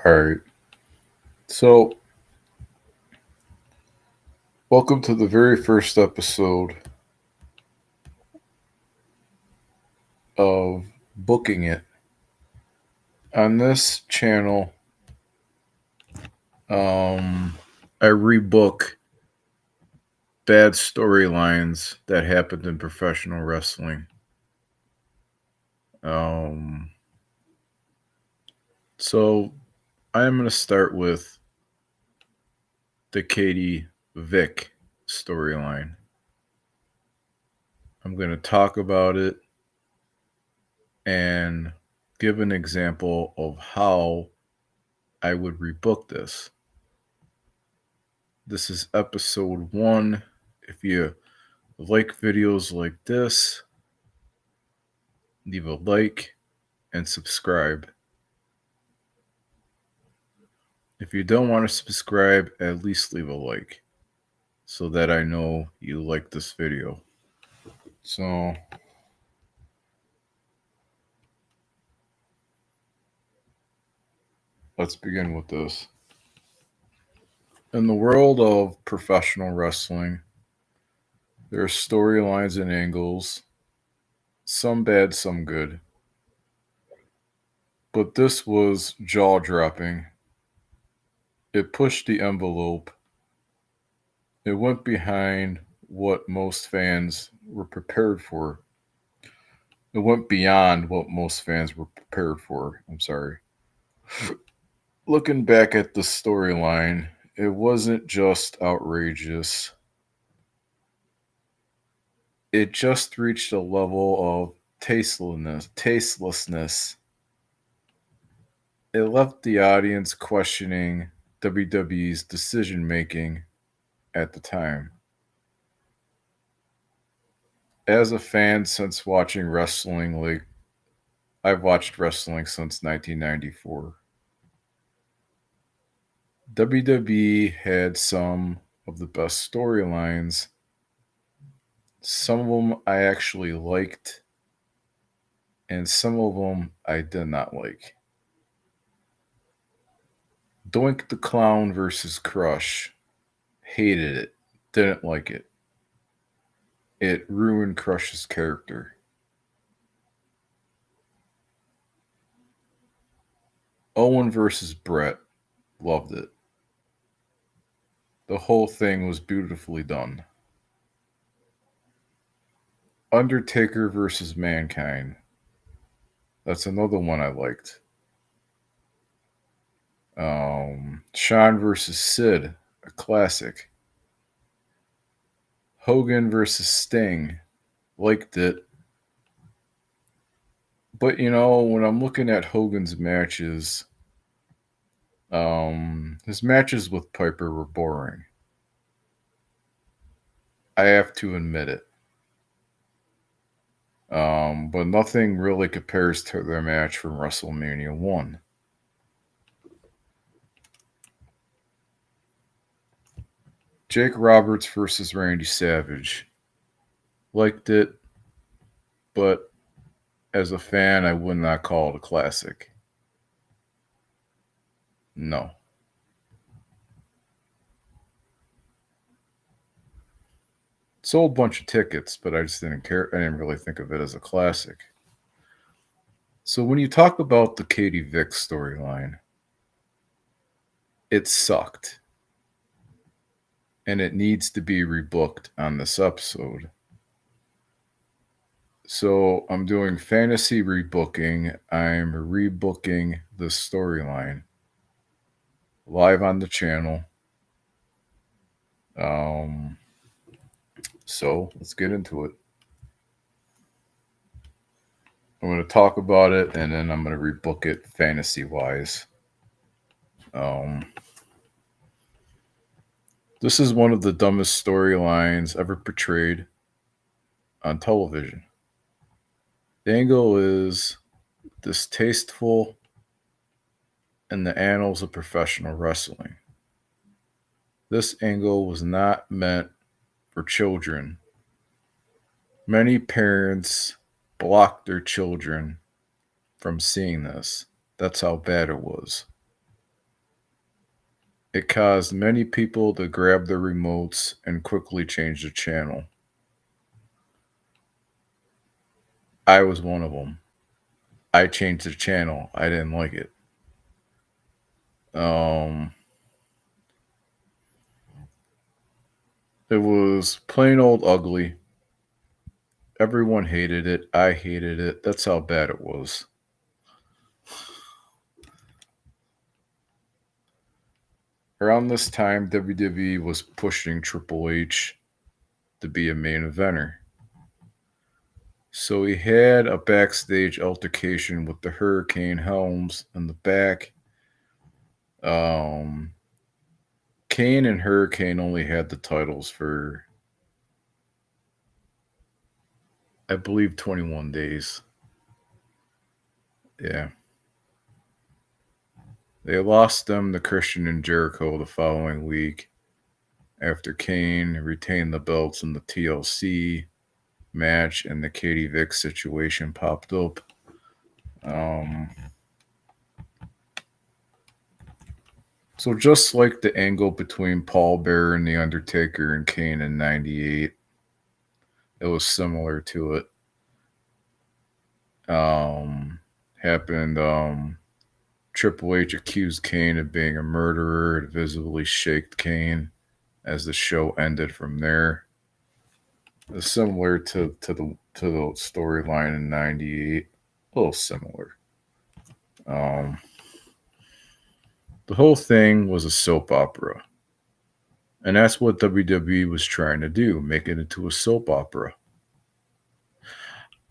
All right. So, welcome to the very first episode of Booking It. On this channel, um, I rebook bad storylines that happened in professional wrestling. Um, so, I am going to start with the Katie Vick storyline. I'm going to talk about it and give an example of how I would rebook this. This is episode one. If you like videos like this, leave a like and subscribe. If you don't want to subscribe, at least leave a like so that I know you like this video. So, let's begin with this. In the world of professional wrestling, there are storylines and angles, some bad, some good. But this was jaw dropping. It pushed the envelope. It went behind what most fans were prepared for. It went beyond what most fans were prepared for. I'm sorry. Looking back at the storyline, it wasn't just outrageous. It just reached a level of tastelessness. It left the audience questioning WWE's decision making at the time. As a fan since watching wrestling, like I've watched wrestling since 1994. WWE had some of the best storylines. Some of them I actually liked, and some of them I did not like. Doink the Clown versus Crush. Hated it. Didn't like it. It ruined Crush's character. Owen versus Brett. Loved it. The whole thing was beautifully done. Undertaker versus Mankind. That's another one I liked. Shawn versus Sid, a classic. Hogan versus Sting, liked it. But when I'm looking at Hogan's matches, his matches with Piper were boring. I have to admit it. But nothing really compares to their match from WrestleMania 1. Jake Roberts versus Randy Savage. Liked it, but as a fan, I would not call it a classic. No. Sold a bunch of tickets, but I just didn't care. I didn't really think of it as a classic. So when you talk about the Katie Vick storyline, it sucked. And it needs to be rebooked on this episode. So I'm doing fantasy rebooking. I'm rebooking the storyline live on the channel. Um, so let's get into it. I'm going to talk about it and then I'm going to rebook it fantasy wise. This is one of the dumbest storylines ever portrayed on television. The angle is distasteful in the annals of professional wrestling. This angle was not meant for children. Many parents blocked their children from seeing this. That's how bad it was. It caused many people to grab their remotes and quickly change the channel. I was one of them. I changed the channel. I didn't like it. It was plain old ugly. Everyone hated it. I hated it. That's how bad it was. Around this time, WWE was pushing Triple H to be a main eventer. So he had a backstage altercation with the Hurricane Helms in the back. Kane and Hurricane only had the titles for, I believe, 21 days. Yeah. They lost them to Christian and Jericho the following week after Kane retained the belts in the TLC match and the Katie Vick situation popped up. So just like the angle between Paul Bearer and The Undertaker and Kane in 98, it was similar to it. Happened, Triple H accused Kane of being a murderer. It visibly shaked Kane as the show ended from there. It was similar to the storyline in 98. A little similar. The whole thing was a soap opera. And that's what WWE was trying to do, make it into a soap opera.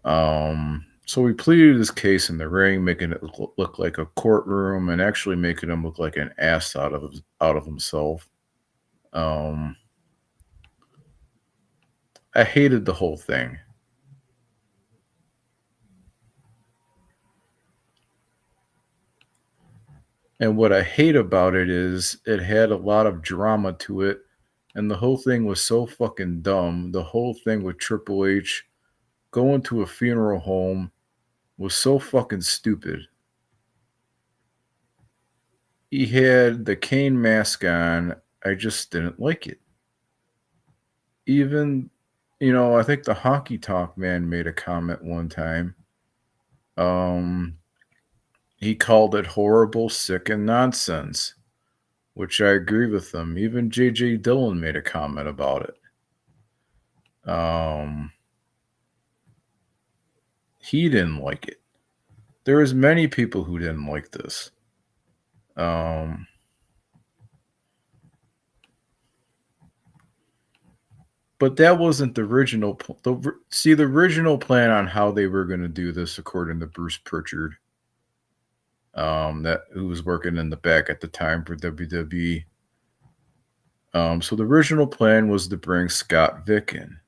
So we pleaded his case in the ring, making it look like a courtroom and actually making him look like an ass out of himself. I hated the whole thing. And what I hate about it is it had a lot of drama to it. And the whole thing was so fucking dumb. The whole thing with Triple H going to a funeral home was so fucking stupid. He had the Kane mask on. I just didn't like it. Even, I think the Honky Tonk Man made a comment one time. He called it horrible, sick, and nonsense, which I agree with him. Even J.J. Dillon made a comment about it. He didn't like it. There was many people who didn't like this. But that wasn't the original. The original plan on how they were going to do this, according to Bruce Pritchard, who was working in the back at the time for WWE. So the original plan was to bring Scott Vick in.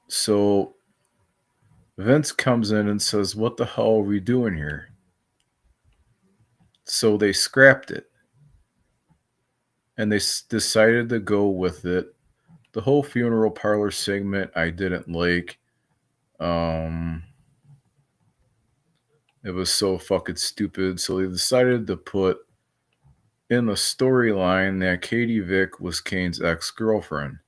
So Vince comes in and says, "What the hell are we doing here?" So they scrapped it. And they decided to go with it. The whole funeral parlor segment I didn't like. It was so fucking stupid. So they decided to put in the storyline that Katie Vick was Kane's ex-girlfriend.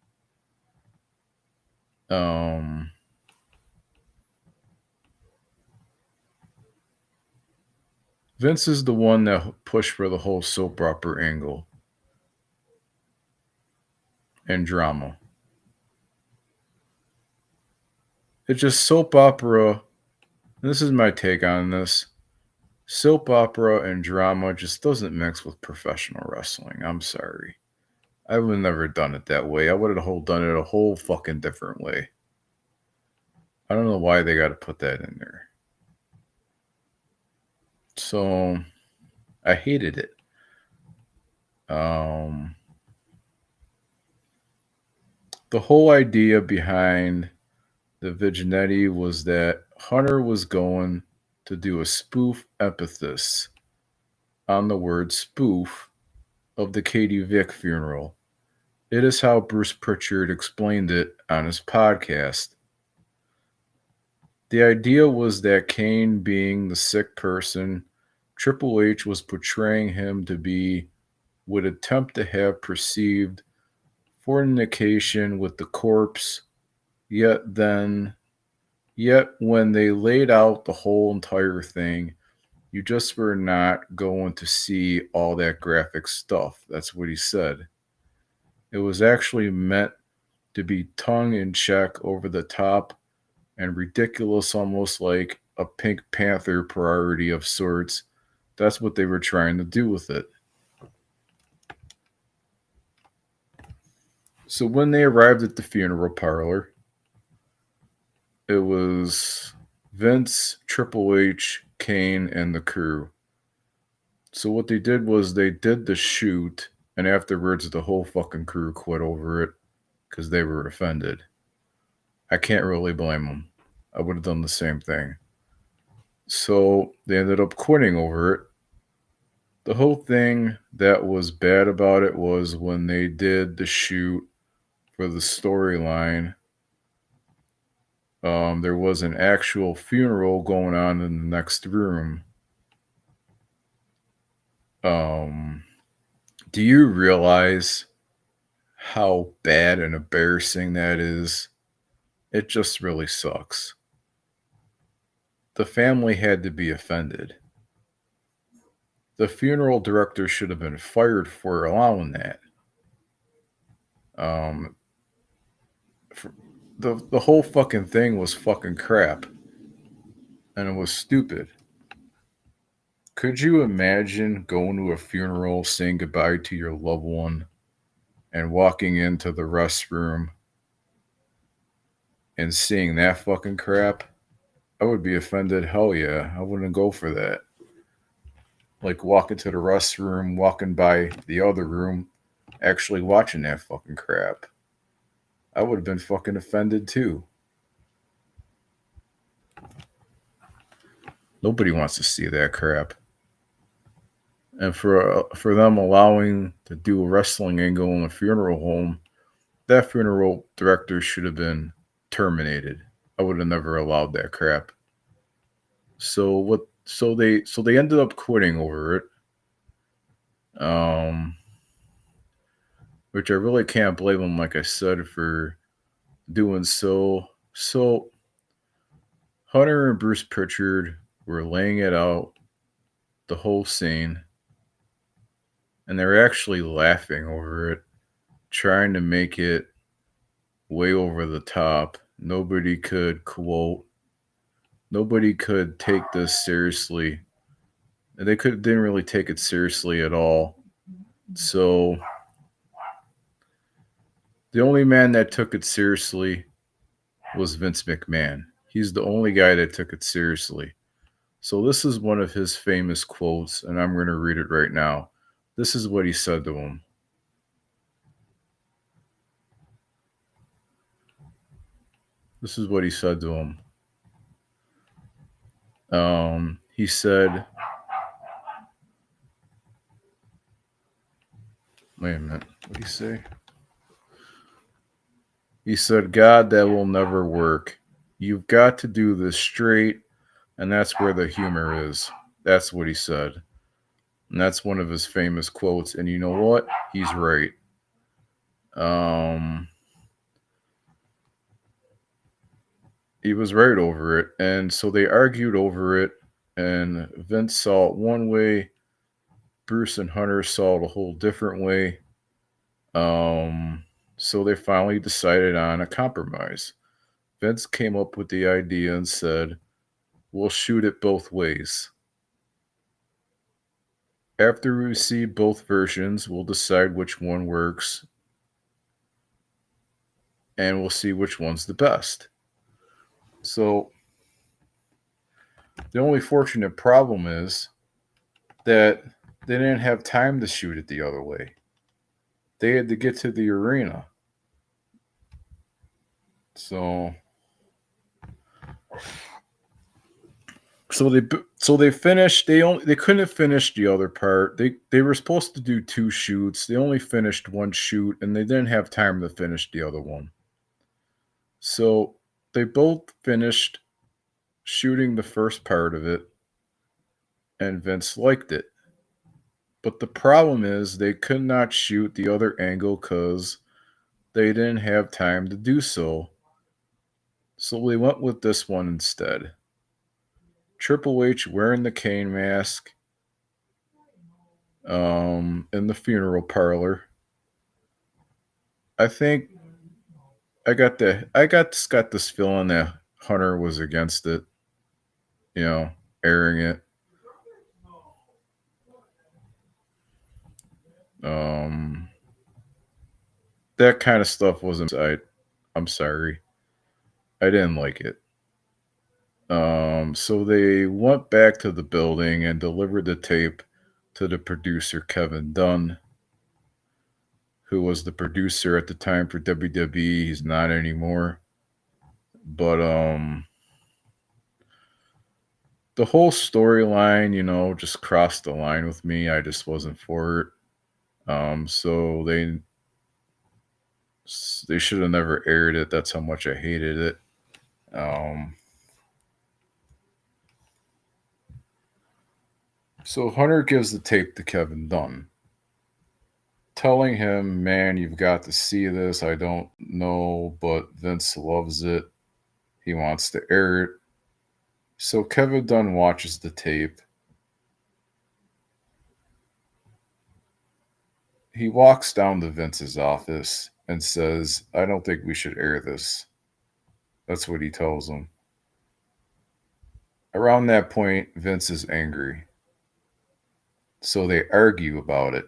Vince is the one that pushed for the whole soap opera angle and drama. It's just soap opera. And this is my take on this. Soap opera and drama just doesn't mix with professional wrestling. I'm sorry. I would have never done it that way. I would have done it a whole fucking different way. I don't know why they got to put that in there. So I hated it. The whole idea behind the Viginetti was that Hunter was going to do a spoof epithet on the word spoof of the Katie Vick funeral. It is how Bruce Pritchard explained it on his podcast. The idea was that Kane, being the sick person, Triple H was portraying him to be, would attempt to have perceived fornication with the corpse, yet when they laid out the whole entire thing, you just were not going to see all that graphic stuff. That's what he said. It was actually meant to be tongue in cheek, over the top, and ridiculous, almost like a Pink Panther parody of sorts. That's what they were trying to do with it. So when they arrived at the funeral parlor, it was Vince, Triple H, Kane, and the crew. So what they did was they did the shoot, and afterwards the whole fucking crew quit over it because they were offended. I can't really blame them. I would have done the same thing. So they ended up quitting over it. The whole thing that was bad about it was when they did the shoot for the storyline, there was an actual funeral going on in the next room. Do you realize how bad and embarrassing that is? It just really sucks. The family had to be offended. The funeral director should have been fired for allowing that. The whole fucking thing was fucking crap, and it was stupid. Could you imagine going to a funeral, saying goodbye to your loved one, and walking into the restroom and seeing that fucking crap? I would be offended. Hell yeah, I wouldn't go for that. Like walking to the restroom, walking by the other room, actually watching that fucking crap. I would have been fucking offended too. Nobody wants to see that crap. And for them allowing to do a wrestling angle in a funeral home, that funeral director should have been terminated. I would have never allowed that crap. So they ended up quitting over it. Which I really can't blame them, like I said, for doing so. So Hunter and Bruce Pritchard were laying it out, the whole scene, and they were actually laughing over it, trying to make it way over the top. Nobody could take this seriously. Didn't really take it seriously at all. So the only man that took it seriously was Vince McMahon. He's the only guy that took it seriously. So this is one of his famous quotes, and I'm going to read it right now. This is what he said to him. This is what he said to him. He said, wait a minute, what did he say? He said, God, that will never work. You've got to do this straight, and that's where the humor is. That's what he said. And that's one of his famous quotes. And you know what? He's right. He was right over it. And so they argued over it. And Vince saw it one way. Bruce and Hunter saw it a whole different way. So they finally decided on a compromise. Vince came up with the idea and said, we'll shoot it both ways. After we see both versions, we'll decide which one works, and we'll see which one's the best. So the only fortunate problem is that they didn't have time to shoot it the other way. They had to get to the arena. So they finished. They couldn't finish the other part. They were supposed to do 2 shoots. They only finished 1 shoot, and they didn't have time to finish the other one. So they both finished shooting the first part of it, and Vince liked it. But the problem is they could not shoot the other angle because they didn't have time to do so. So they went with this one instead. Triple H wearing the cane mask in the funeral parlor. I think got this feeling that Hunter was against it, airing it. That kind of stuff wasn't. I'm sorry, I didn't like it. So they went back to the building and delivered the tape to the producer Kevin Dunn, who was the producer at the time for WWE. He's not anymore. But the whole storyline, just crossed the line with me. I just wasn't for it. So they should have never aired it. That's how much I hated it. So Hunter gives the tape to Kevin Dunn, telling him, man, you've got to see this. I don't know, but Vince loves it. He wants to air it. So Kevin Dunn watches the tape. He walks down to Vince's office and says, I don't think we should air this. That's what he tells him. Around that point, Vince is angry. So they argue about it.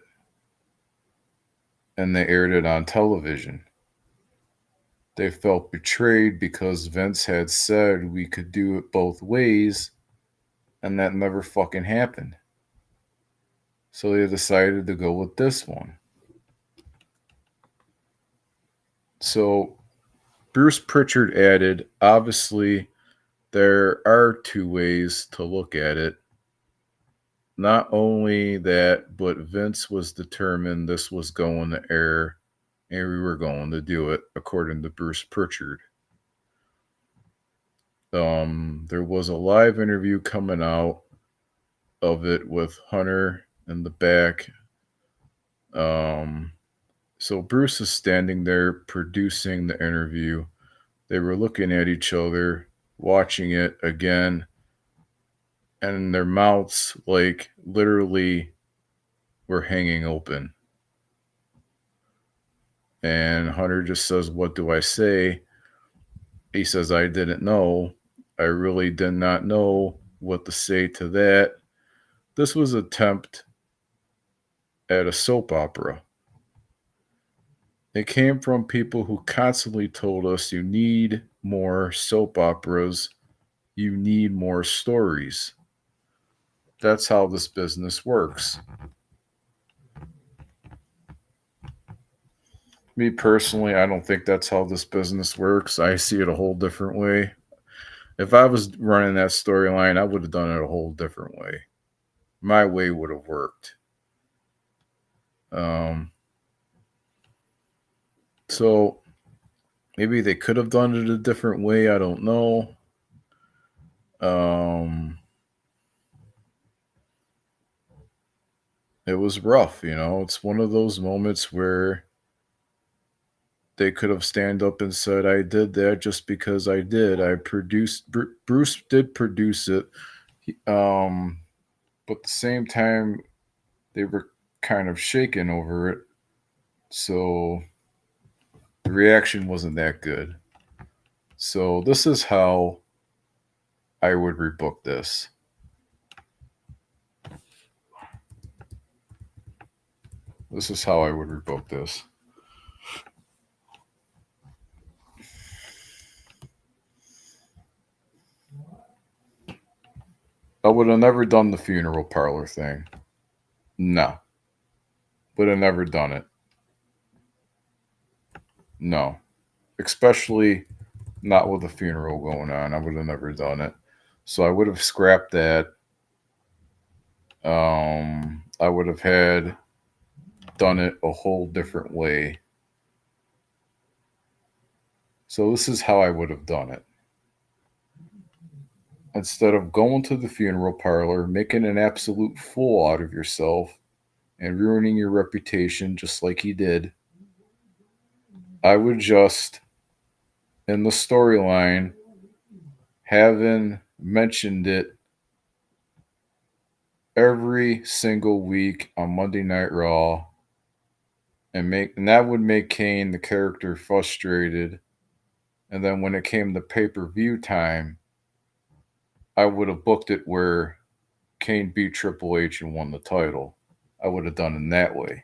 And they aired it on television. They felt betrayed because Vince had said we could do it both ways, and that never fucking happened. So they decided to go with this one. So Bruce Pritchard added, obviously, there are two ways to look at it. Not only that, but Vince was determined this was going to air, and we were going to do it, according to Bruce Pritchard. There was a live interview coming out of it with Hunter in the back. So Bruce is standing there producing the interview. They were looking at each other, watching it again, and their mouths, like, literally were hanging open. And Hunter just says, what do I say? He says, I didn't know. I really did not know what to say to that. This was an attempt at a soap opera. It came from people who constantly told us you need more soap operas, you need more stories. That's how this business works. Me personally, I don't think that's how this business works. I see it a whole different way. If I was running that storyline, I would have done it a whole different way. My way would have worked. So maybe they could have done it a different way. I don't know. It was rough, It's one of those moments where they could have stand up and said, I did that just because I did. Bruce did produce it. But at the same time, they were kind of shaken over it. So the reaction wasn't that good. So this is how I would rebook this. This is how I would rebook this. I would have never done the funeral parlor thing. No. Would have never done it. No. Especially not with a funeral going on. I would have never done it. So I would have scrapped that. I would have done it a whole different way. So this is how I would have done it. Instead of going to the funeral parlor, making an absolute fool out of yourself, and ruining your reputation just like he did, I would just, in the storyline, having mentioned it every single week on Monday Night Raw, and that would make Kane the character frustrated. And then when it came to pay-per-view time, I would have booked it where Kane beat Triple H and won the title. I would have done it that way.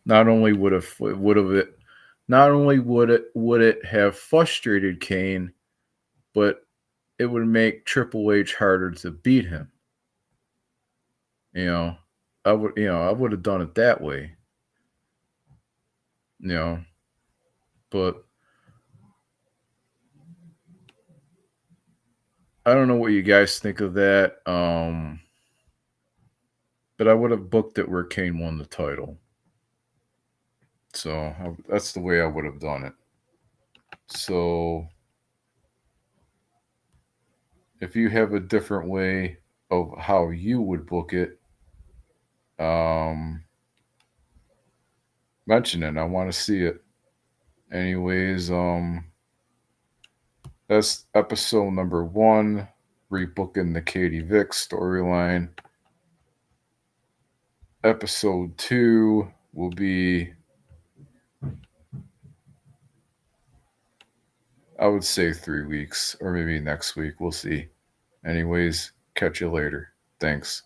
Not only would it have frustrated Kane, but it would make Triple H harder to beat him. You know, I would have done it that way. You know, but I don't know what you guys think of that. But I would have booked it where Kane won the title. So that's the way I would have done it. So if you have a different way of how you would book it, mention it. I want to see it. Anyways, that's episode number 1, rebooking the Katie Vick storyline. Episode 2 will be, I would say 3 weeks, or maybe next week. We'll see. Anyways, catch you later. Thanks.